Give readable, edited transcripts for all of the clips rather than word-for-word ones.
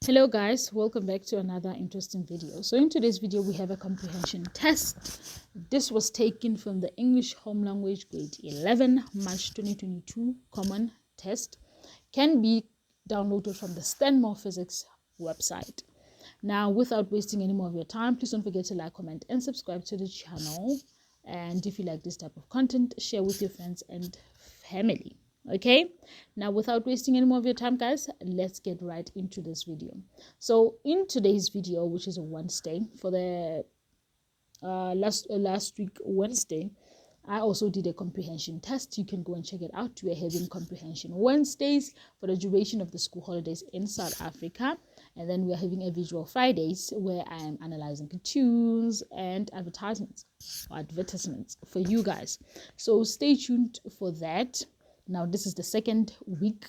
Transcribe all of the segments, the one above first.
Hello guys, welcome back to another interesting video. So in today's video we have a comprehension test. This was taken from the English Home Language grade 11 March 2022 common test. Can be downloaded from the Stanmore Physics website. Now, without wasting any more of your time, please don't forget to like, comment and subscribe to the channel. And if you like this type of content, share with your friends and family. Okay, now without wasting any more of your time, guys, let's get right into this video. So in today's video, which is a Wednesday, for the last week Wednesday, I also did a comprehension test. You can go and check it out. We're having comprehension Wednesdays for the duration of the school holidays in South Africa, and then we're having a visual Fridays where I am analyzing cartoons and advertisements for you guys. So stay tuned for that. Now this is the second week.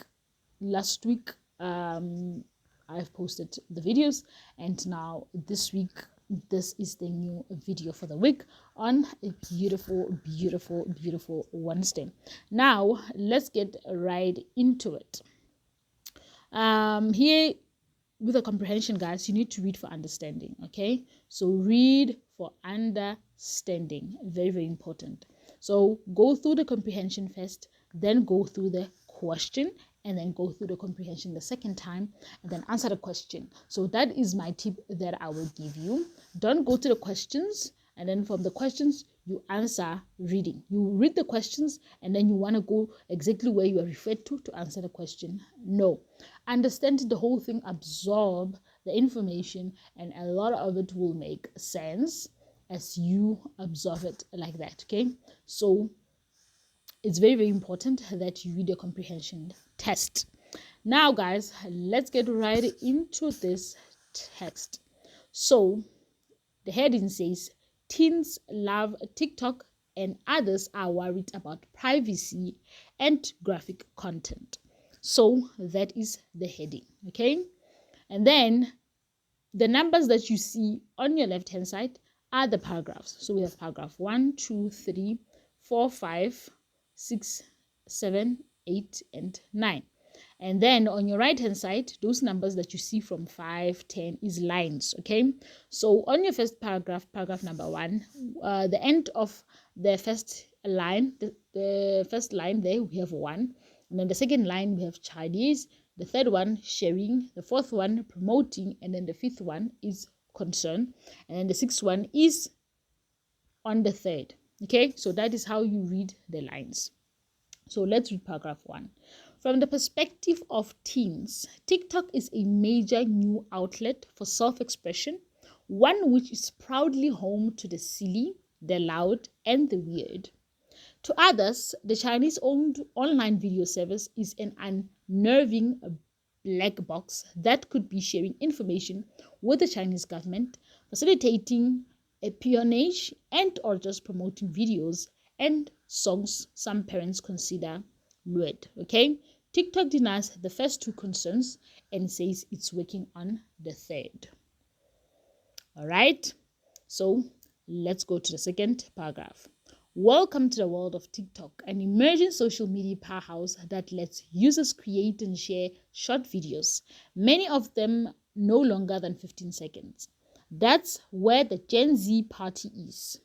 Last week I've posted the videos, and now this week this is the new video for the week on a beautiful Wednesday. Now let's get right into it. Here with the comprehension, guys, you need to read for understanding. Okay, so read for understanding, very important. So go through the comprehension first, then go through the question, and then go through the comprehension the second time, and then answer the question. So that is my tip that I will give you. Don't go to the questions and then from the questions you answer reading. You read the questions and then you want to go exactly where you are referred to answer the question. No, understand the whole thing, absorb the information, and a lot of it will make sense as you absorb it like that. Okay, so it's very important that you read the comprehension test. Now guys, let's get right into this text. So the heading says teens love TikTok and others are worried about privacy and graphic content. So that is the heading. Okay, and then the numbers that you see on your left hand side are the paragraphs. So we have paragraph 1, 2, 3, 4, 5, 6, 7, 8, and 9. And then on your right hand side, those numbers that you see from 5, 10 is lines. Okay, so on your first paragraph number 1, the end of the first line, the first line there, we have 1. And then the second line, we have Chinese. The third one, sharing. The fourth one, promoting. And then the fifth one is concern. And then the sixth one is on the third. Okay, so that is how you read the lines. So let's read paragraph 1. From the perspective of teens, TikTok is a major new outlet for self-expression, one which is proudly home to the silly, the loud, and the weird. To others, the Chinese-owned online video service is an unnerving black box that could be sharing information with the Chinese government, facilitating espionage, and or just promoting videos and songs some parents consider lewd. Okay, TikTok denies the first two concerns and says it's working on the third. All right, so let's go to the second paragraph. Welcome to the world of TikTok, an emerging social media powerhouse that lets users create and share short videos, many of them no longer than 15 seconds. That's where the Gen Z party is,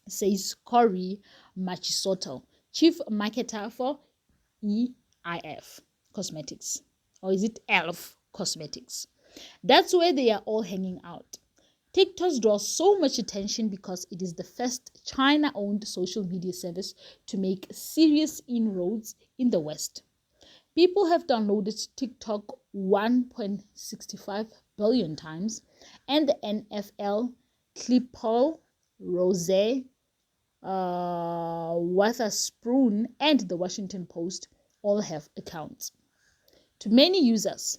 says Corey Machisoto, chief marketer for EIF Cosmetics. Or is it ELF Cosmetics? That's where they are all hanging out. TikTok draws so much attention because it is the first China-owned social media service to make serious inroads in the West. People have downloaded TikTok 1.65 billion times, and the NFL, Clipper, Rose, Witherspoon, and the Washington Post all have accounts. To many users,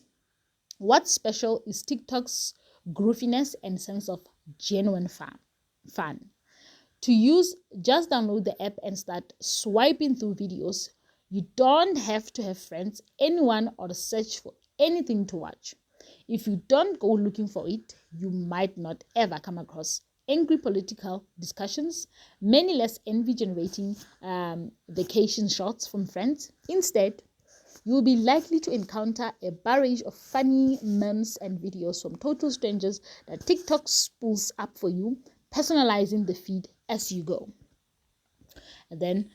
what's special is TikTok's grooviness and sense of genuine fun. To use, just download the app and start swiping through videos. You don't have to have friends, anyone, or search for anything to watch. If you don't go looking for it, you might not ever come across angry political discussions, many less envy-generating vacation shots from friends. Instead, You will be likely to encounter a barrage of funny memes and videos from total strangers that TikTok spools up for you, personalizing the feed as you go. And then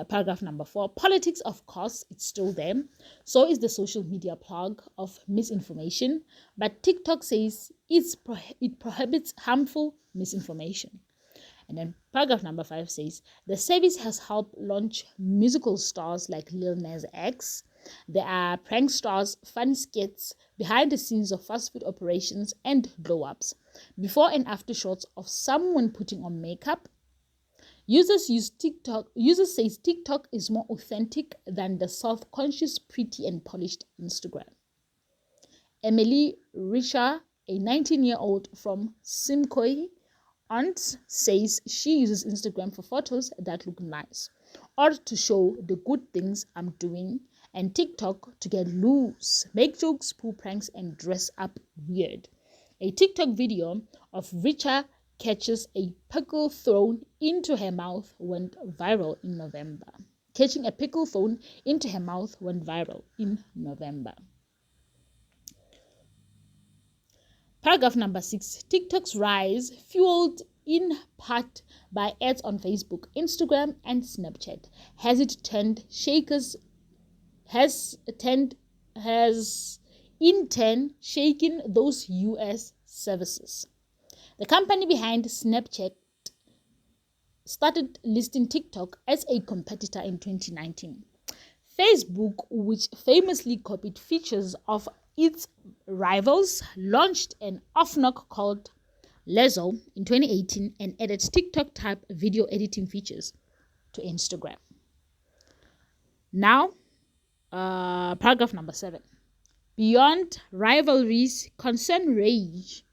paragraph number 4, politics, of course, it's still there. So is the social media plug of misinformation, but TikTok says it prohibits harmful misinformation. And then paragraph number 5 says the service has helped launch musical stars like Lil Nas X. There are prank stars, fun skits, behind the scenes of fast food operations, and glow ups. Before and after shots of someone putting on makeup. Users says TikTok is more authentic than the self-conscious, pretty and polished Instagram. Emily Richard, a 19-year-old from Simcoe, aunt, says she uses Instagram for photos that look nice or to show the good things I'm doing, and TikTok to get loose, make jokes, pull pranks, and dress up weird. A TikTok video of Richard catches a pickle thrown into her mouth went viral in November. Catching a pickle thrown into her mouth went viral in November. Paragraph number 6, TikTok's rise, fueled in part by ads on Facebook, Instagram, and Snapchat, has in turn shaken those US services. The company behind Snapchat started listing TikTok as a competitor in 2019. Facebook, which famously copied features of its rivals, launched an off-knock called Lezzo in 2018 and added TikTok-type video editing features to Instagram. Now, paragraph number 7. Beyond rivalries, concern range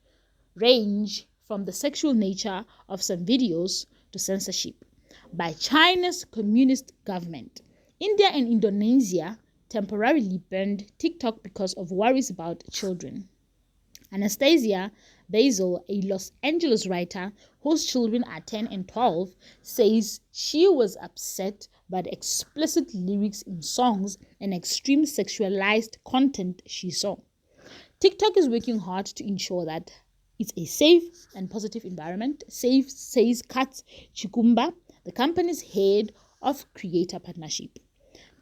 from the sexual nature of some videos to censorship by China's communist government. India and Indonesia temporarily banned TikTok because of worries about children. Anastasia Basil, a Los Angeles writer whose children are 10 and 12, says she was upset by the explicit lyrics in songs and extreme sexualized content she saw. TikTok is working hard to ensure that it's a safe and positive environment, says Kat Chikumba, the company's head of creator partnership.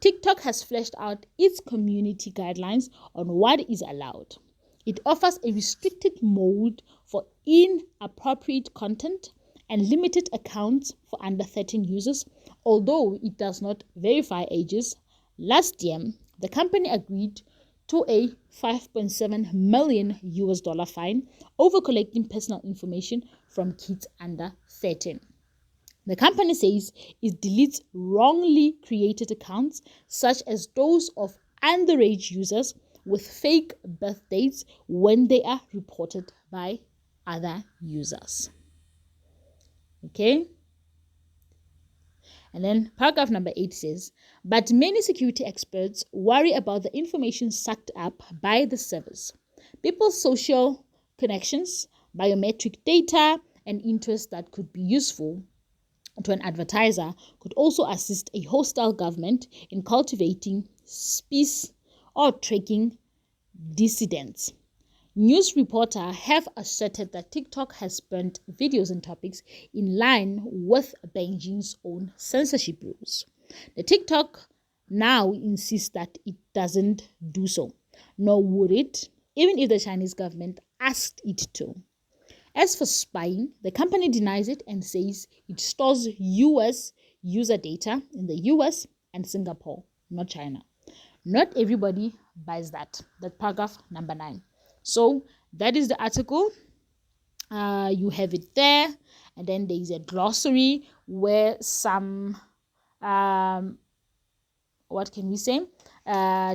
TikTok has fleshed out its community guidelines on what is allowed. It offers a restricted mode for inappropriate content and limited accounts for under 13 users, although it does not verify ages. Last year, the company agreed to a $5.7 million fine over collecting personal information from kids under 13. The company says it deletes wrongly created accounts, such as those of underage users with fake birth dates when they are reported by other users. Okay? And then paragraph number 8 says, but many security experts worry about the information sucked up by the service. People's social connections, biometric data, and interests that could be useful to an advertiser could also assist a hostile government in cultivating peace or tracking dissidents. News reporters have asserted that TikTok has banned videos and topics in line with Beijing's own censorship rules. The TikTok now insists that it doesn't do so, nor would it, even if the Chinese government asked it to. As for spying, the company denies it and says it stores US user data in the US and Singapore, not China. Not everybody buys that. That paragraph number 9. So that is the article. You have it there. And then there is a glossary where some, what can we say?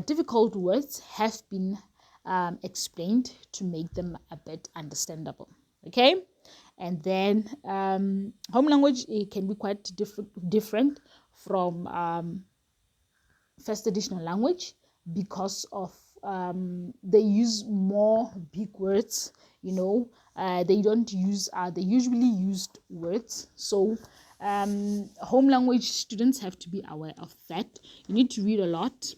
Difficult words have been explained to make them a bit understandable. Okay, and then home language, it can be quite different from first additional language because of they use more big words. They don't use the usually used words. So Home language students have to be aware of that. You need to read a lot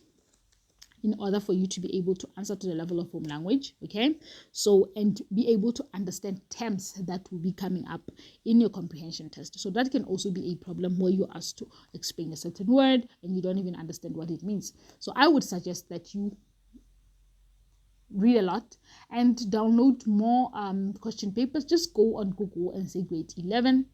in order for you to be able to answer to the level of home language, okay? So, and be able to understand terms that will be coming up in your comprehension test. So that can also be a problem where you're asked to explain a certain word and you don't even understand what it means. So I would suggest that you read a lot and download more question papers. Just go on Google and say grade 11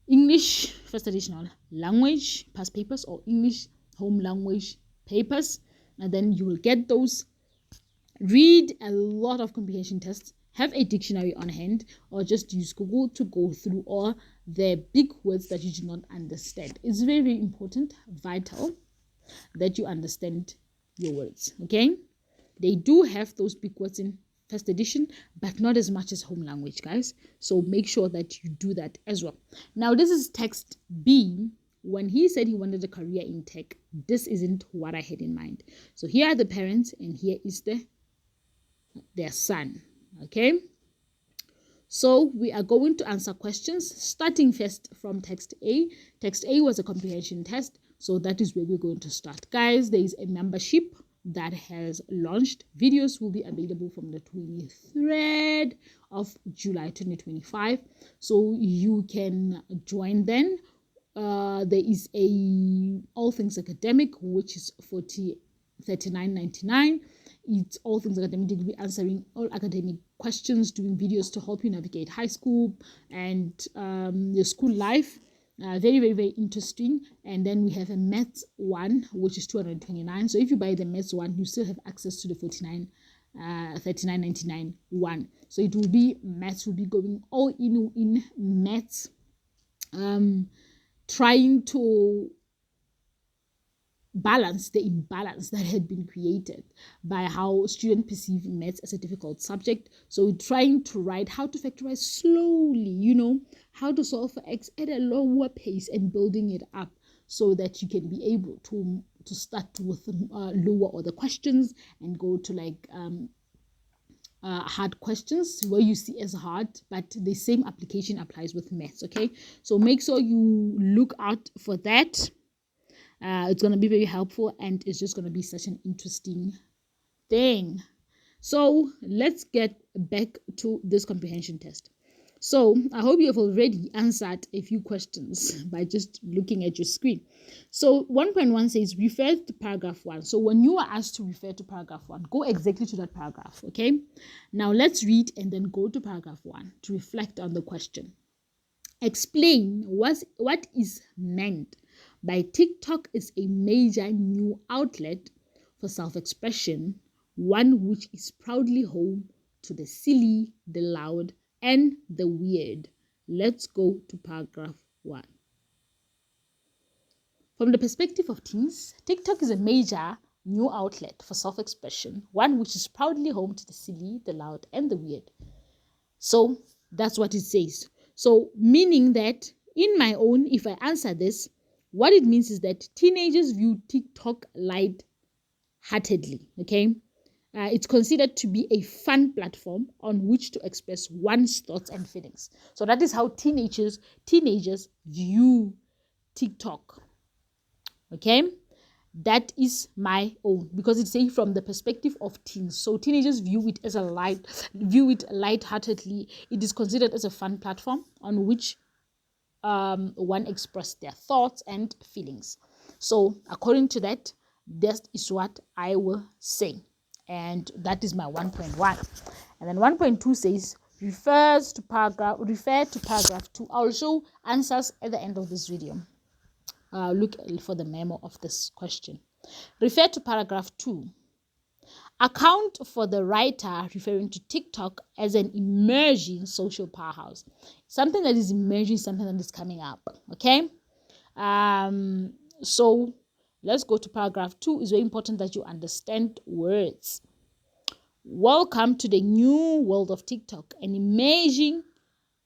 English first additional language past papers or English home language papers, and then you will get those. Read a lot of comprehension tests, have a dictionary on hand, or just use Google to go through all the big words that you do not understand. It's very, very important, vital that you understand your words, okay? They do have those big words in first edition, but not as much as home language, guys. So make sure that you do that as well. Now, this is text B. When he said he wanted a career in tech, this isn't what I had in mind. So here are the parents and here is their son, okay? So we are going to answer questions starting first from text A. Text A was a comprehension test, so that is where we're going to start. Guys, there is a membership that has launched. Videos will be available from the 23rd of July 2025, so you can join then. There is a all things academic, which is $39.99. It's all things academic. You'll be answering all academic questions, doing videos to help you navigate high school and your school life. Very, very, very interesting. And then we have a maths one, which is $229. So if you buy the maths one, you still have access to the $39.99 one. So it will be maths will be going all in maths. Trying to balance the imbalance that had been created by how students perceive maths as a difficult subject. So trying to write how to factorize slowly, how to solve for x at a lower pace and building it up so that you can be able to start with lower order questions and go to like hard questions where you see as hard, but the same application applies with maths, okay? So make sure you look out for that. It's going to be very helpful and it's just going to be such an interesting thing. So let's get back to this comprehension test. So I hope you have already answered a few questions by just looking at your screen. So 1.1 says refer to paragraph 1. So when you are asked to refer to paragraph 1, go exactly to that paragraph, okay? Now let's read and then go to paragraph 1 to reflect on the question. Explain what is meant by TikTok is a major new outlet for self-expression, one which is proudly home to the silly, the loud, and the weird. Let's go to paragraph 1. From the perspective of teens, TikTok is a major new outlet for self-expression, one which is proudly home to the silly, the loud, and the weird. So that's what it says. So meaning that in my own, if I answer this, what it means is that teenagers view TikTok light-heartedly, okay? It's considered to be a fun platform on which to express one's thoughts and feelings. So that is how teenagers view TikTok, okay? That is my own, because it's saying from the perspective of teens. So teenagers view it light-heartedly. It is considered as a fun platform on which one express their thoughts and feelings. So according to that, that is what I will say. And that is my 1.1. And then 1.2 says refer to paragraph 2. I'll show answers at the end of this video. Look for the memo of this question. Refer to paragraph 2. Account for the writer referring to TikTok as an emerging social powerhouse. Something that is emerging, something that is coming up. Okay? So let's go to paragraph 2. It's very important that you understand words. Welcome to the new world of TikTok, an emerging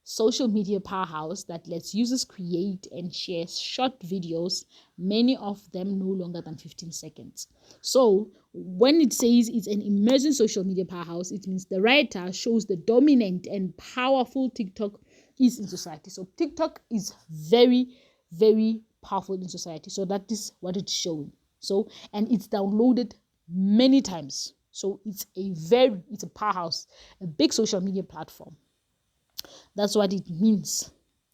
social media powerhouse that lets users create and share short videos, many of them no longer than 15 seconds. So when it says it's an emerging social media powerhouse, it means the writer shows the dominant and powerful TikTok is in society. So TikTok is very, very powerful in society. So that is what it's showing. So, and it's downloaded many times. So it's a powerhouse, a big social media platform. That's what it means.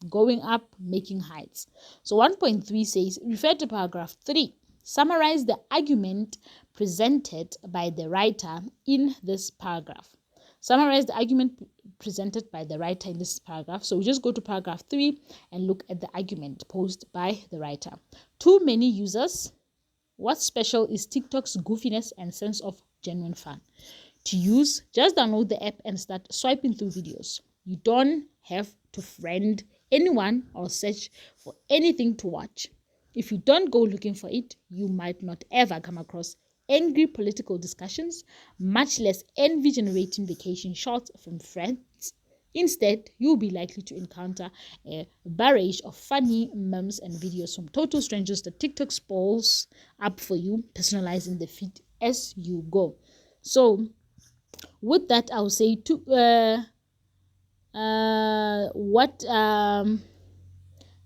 Going up, making heights. So 1.3 says, refer to paragraph 3. Summarize the argument presented by the writer in this paragraph. Summarize the argument presented by the writer in this paragraph. So we just go to paragraph 3 and look at the argument posed by the writer. Too many users. What's special is TikTok's goofiness and sense of genuine fun. To use, just download the app and start swiping through videos. You don't have to friend anyone or search for anything to watch. If you don't go looking for it, you might not ever come across angry political discussions, much less envy-generating vacation shots from friends. Instead, you'll be likely to encounter a barrage of funny memes and videos from total strangers that TikTok spools up for you, personalizing the feed as you go. So, with that, I'll say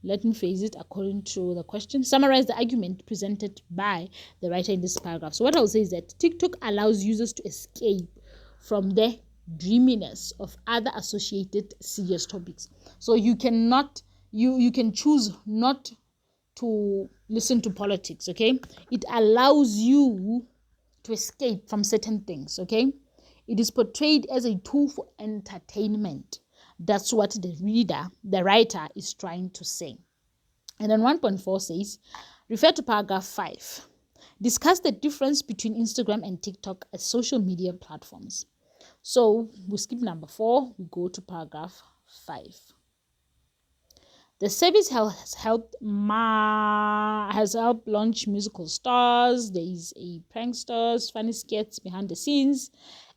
let me phrase it according to the question. Summarize the argument presented by the writer in this paragraph. So what I will say is that TikTok allows users to escape from the dreaminess of other associated serious topics. So you cannot, you can choose not to listen to politics, okay? It allows you to escape from certain things, okay? It is portrayed as a tool for entertainment. That's what the writer is trying to say. And then 1.4 says, refer to paragraph 5. Discuss the difference between Instagram and TikTok as social media platforms. So we skip number 4, we go to paragraph 5. The service has helped launch musical stars. There is a pranksters, funny skits behind the scenes.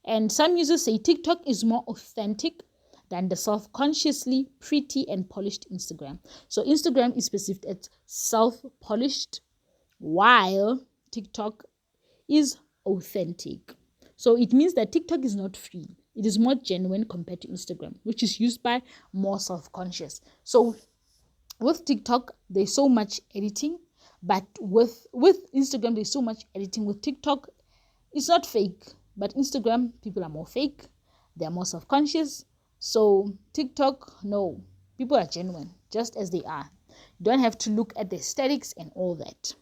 And some users say TikTok is more authentic than the self-consciously pretty and polished Instagram. So Instagram is perceived as self-polished, while TikTok is authentic. So it means that TikTok is not free. It is more genuine compared to Instagram, which is used by more self-conscious. So with TikTok, there's so much editing, but with Instagram, there's so much editing. With TikTok, it's not fake, but Instagram, people are more fake. They're more self-conscious. So TikTok, no, people are genuine, just as they are. You don't have to look at the aesthetics and all that.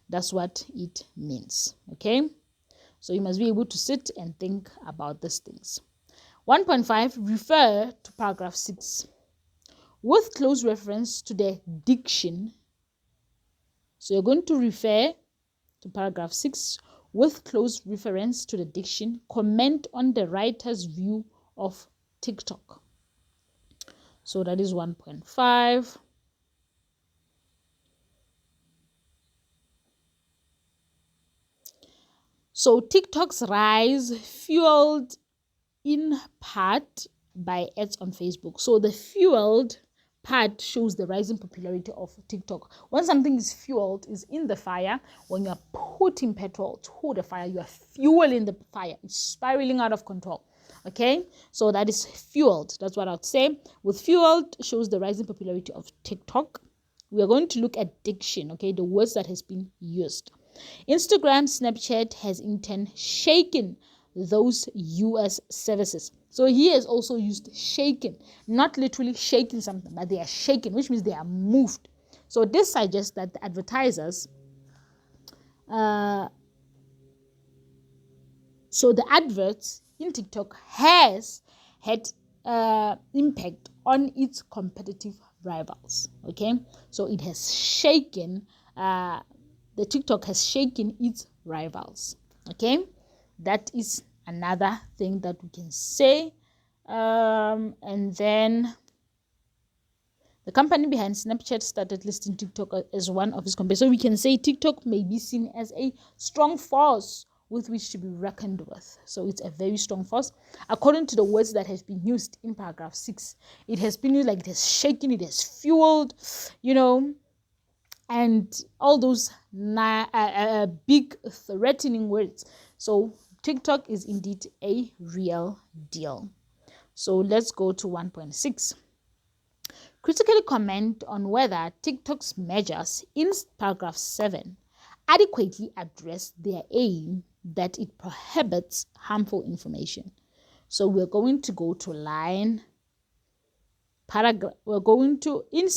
That's what it means, okay? So you must be able to sit and think about these things. 1.5, refer to paragraph 6. With close reference to the diction. So you're going to refer to paragraph 6 with close reference to the diction. Comment on the writer's view of TikTok. So that is 1.5. So TikTok's rise fueled in part by ads on Facebook. So the fueled part shows the rising popularity of TikTok. When something is fueled, is in the fire. When you are putting petrol to the fire, you are fueling the fire. It's spiraling out of control. Okay, so that is fueled. That's what I would say. With fueled shows the rising popularity of TikTok. We are going to look at diction, okay, the words that has been used. Instagram, Snapchat has in turn shaken those US services. So he has also used shaken, not literally shaking something, but they are shaken, which means they are moved. So this suggests that the advertisers, so the adverts in TikTok has had impact on its competitive rivals. Okay, so it has shaken, the TikTok has shaken its rivals. Okay, that is another thing that we can say. And then the company behind Snapchat started listing TikTok as one of its competitors. So we can say TikTok may be seen as a strong force with which to be reckoned with. So it's a very strong force. According to the words that have been used in paragraph 6, it has been used like it has shaken, it has fueled, and all those big threatening words. So TikTok is indeed a real deal. So let's go to 1.6. Critically comment on whether TikTok's measures in paragraph 7 adequately address their aim that it prohibits harmful information. So we're going to go to we're going to, in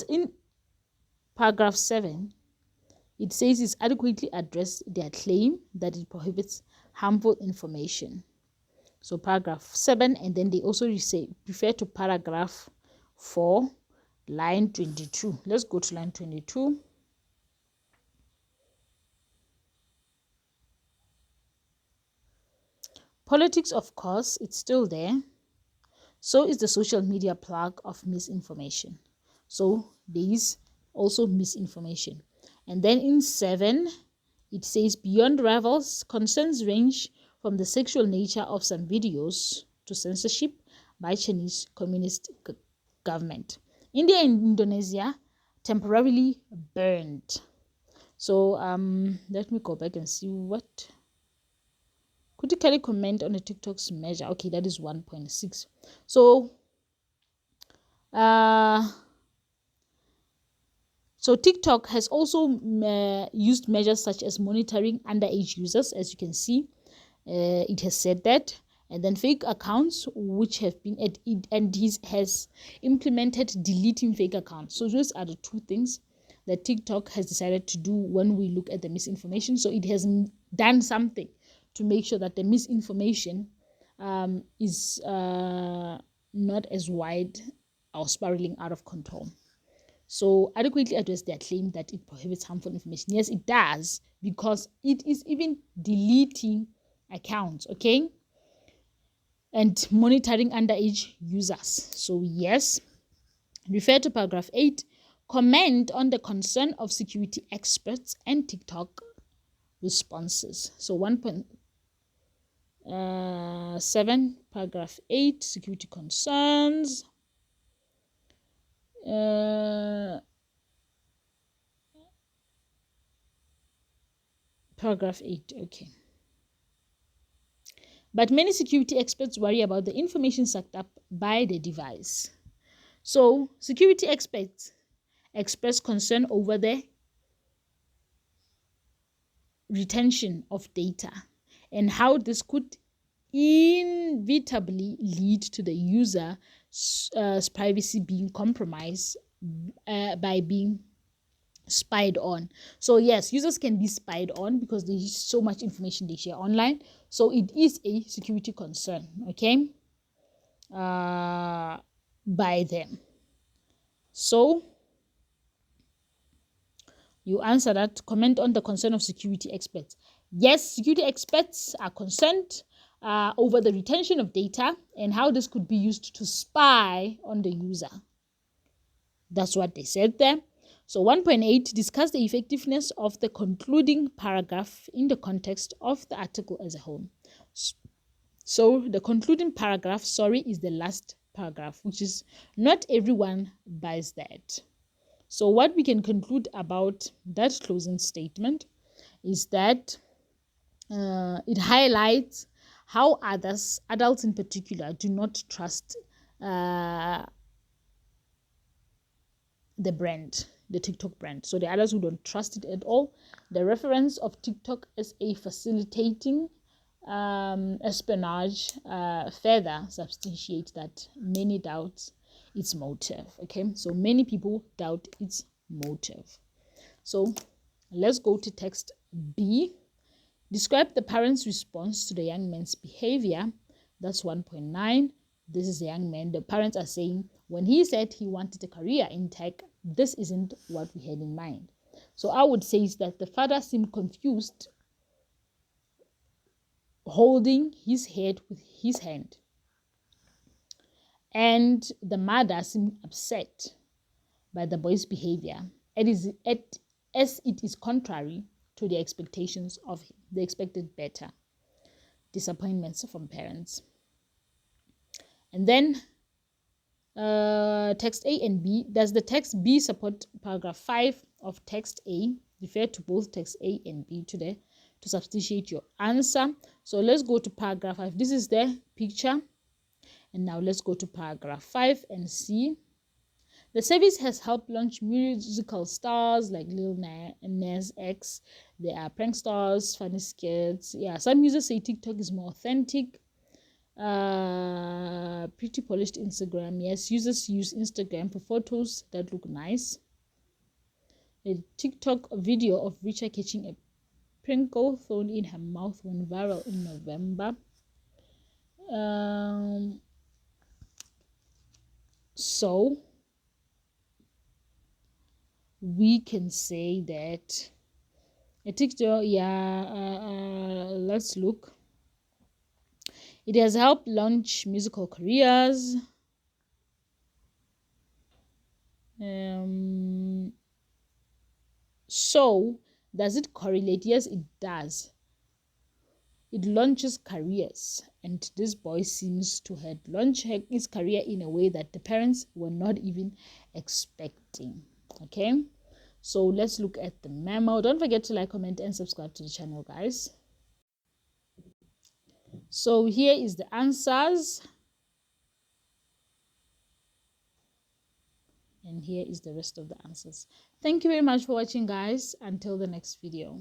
paragraph 7, it says it's adequately addressed their claim that it prohibits harmful information. So paragraph 7, and then they also refer to paragraph 4, line 22. Let's go to line 22. Politics, of course, it's still there. So is the social media plug of misinformation. So there is also misinformation. And then in 7, it says beyond rivals, concerns range from the sexual nature of some videos to censorship by Chinese Communist government. India and Indonesia temporarily burned. So let me go back and see what. Critically comment on the TikTok's measure. Okay, that is 1.6. So TikTok has also used measures such as monitoring underage users, as you can see. It has said that. And then fake accounts, which have been and this has implemented deleting fake accounts. So those are the two things that TikTok has decided to do when we look at the misinformation. So it has done something to make sure that the misinformation is not as wide or spiraling out of control. So adequately address their claim that it prohibits harmful information. Yes, it does, because it is even deleting accounts, okay? And monitoring underage users. So yes, refer to paragraph 8. Comment on the concern of security experts and TikTok responses. So 1.7, paragraph 8, security concerns. Paragraph 8, okay. But many security experts worry about the information sucked up by the device. So security experts express concern over the retention of data and how this could inevitably lead to the user's privacy being compromised by being spied on. So yes, users can be spied on because there is so much information they share online. So it is a security concern, okay, by them. So you answer that. Comment on the concern of security experts. Yes, security experts are concerned over the retention of data and how this could be used to spy on the user. That's what they said there. So 1.8, discuss the effectiveness of the concluding paragraph in the context of the article as a whole. So the concluding paragraph, is the last paragraph, which is not everyone buys that. So what we can conclude about that closing statement is that it highlights how adults in particular, do not trust the brand, the TikTok brand. So the others who don't trust it at all. The reference of TikTok as a facilitating espionage further substantiate that many doubt its motive. Okay, so many people doubt its motive. So let's go to text B. Describe the parent's response to the young man's behavior. That's 1.9. This is the young man. The parents are saying, when he said he wanted a career in tech, this isn't what we had in mind. So I would say is that the father seemed confused, holding his head with his hand. And the mother seemed upset by the boy's behavior, as it is contrary to the expectations of him. They expected better. Disappointments from parents. And then text A and B. Does the text B support paragraph 5 of text A? Refer to both text A and B today to substantiate your answer. So let's go to paragraph 5. This is the picture. And now let's go to paragraph 5 and see. The service has helped launch musical stars like Lil Nas X. There are prank stars, funny skits. Yeah, some users say TikTok is more authentic. Pretty polished Instagram. Yes, users use Instagram for photos that look nice. A TikTok video of Richa catching a Pringle thrown in her mouth went viral in November. So we can say that a TikTok, let's look. It has helped launch musical careers. So does it correlate? Yes, it does. It launches careers, and this boy seems to have launched his career in a way that the parents were not even expecting. Okay, so let's look at the memo. Don't forget to like, comment, and subscribe to the channel, guys. So here is the answers, and here is the rest of the answers. Thank you very much for watching, guys. Until the next video.